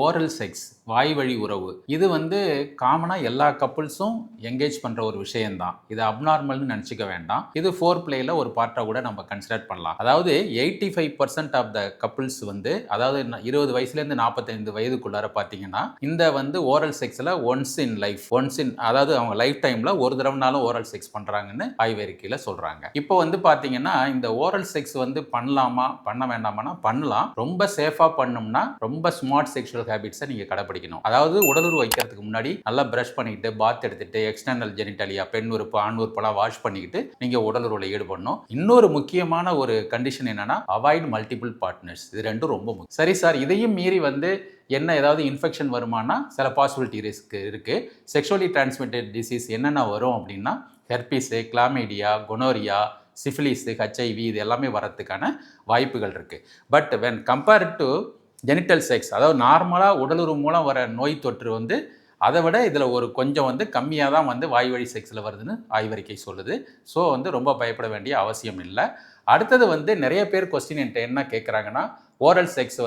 Oral sex வாய் வழி உறவு இது காமனாக எல்லா கப்புள்ஸும் என்கேஜ் பண்ணுற ஒரு விஷயம்தான். இது அப்நார்மல்னு நினச்சிக்க வேண்டாம். இது ஃபோர் பிளேயில் ஒரு பார்ட்டாக கூட நம்ம கன்சிடர் பண்ணலாம். அதாவது 85% ஆஃப் த கப்புள்ஸ் அதாவது 20 வயசுலேருந்து 45 வயதுக்குள்ளார பார்த்தீங்கன்னா இந்த ஓரல் செக்ஸில் ஒன்ஸ் இன் அதாவது அவங்க லைஃப் டைமில் ஒரு தடவைனாலும் ஓரல் செக்ஸ் பண்ணுறாங்கன்னு ஆய்வறிக்கையில் சொல்கிறாங்க. இப்போ பார்த்தீங்கன்னா இந்த ஓரல் செக்ஸ் பண்ணலாமா பண்ண வேண்டாமானா பண்ணலாம். ரொம்ப சேஃபாக பண்ணோம்னா ரொம்ப ஸ்மார்ட் செக்ஷுவல் ஹேபிட்ஸை நீங்க கடைபிடிக்கணும். அதாவது உடலுறவு வைக்கிறதுக்கு முன்னாடி நல்லா பிரஷ் பண்ணிட்டு பாத் எடுத்துட்டு எக்ஸ்டர்னல் ஜெனிட்டலியா பெண் உறுப்பு ஆண் உறுப்பெல்லாம் வாஷ் பண்ணிக்கிட்டு நீங்க உடலுறவுல ஈடுபடணும். இன்னொரு முக்கியமான ஒரு கண்டிஷன் என்னன்னா அவாய்ட் மல்டிபிள் பார்ட்னர்ஸ். இது ரெண்டும் ரொம்ப முக்கியம். சரி சார், இதையும் மீறி என்ன ஏதாவது இன்ஃபெக்ஷன் வருமானா சில பாசிபிலிட்டி ரிஸ்க் இருக்கு. செக்ஷுவலி டிரான்ஸ்மிட்டட் டிசீஸ் என்னென்ன வரும் அப்படின்னா herpes, chlamydia, gonorrhoea, syphilis, HIV இது எல்லாமே வரதுக்கான வாய்ப்புகள் இருக்கு. But when compared to genital sex, அதாவது நார்மலாக உடலுறவு மூலம் வர நோய் தொற்று அதை விட இதில் ஒரு கொஞ்சம் கம்மியாக தான் வாய் வழி செக்ஸில் வருதுன்னு ஆய்வறிக்கை சொல்லுது. ஸோ ரொம்ப பயப்பட வேண்டிய அவசியம் இல்லை. அடுத்தது நிறைய பேர் கொஸ்டின் என்கிட்ட என்ன கேட்குறாங்கன்னா ஓரல் செக்ஸ்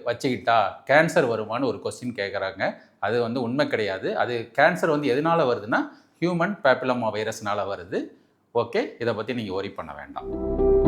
வச்சுக்கிட்டா கேன்சர் வருமானு ஒரு கொஸ்டின் கேட்குறாங்க. அது உண்மை கிடையாது. அது கேன்சர் எதனால் வருதுன்னா ஹியூமன் பேப்பிலோமா வைரஸ்னால வருது. ஓகே, இதை பற்றி நீங்கள் ஒரி பண்ண வேண்டாம்.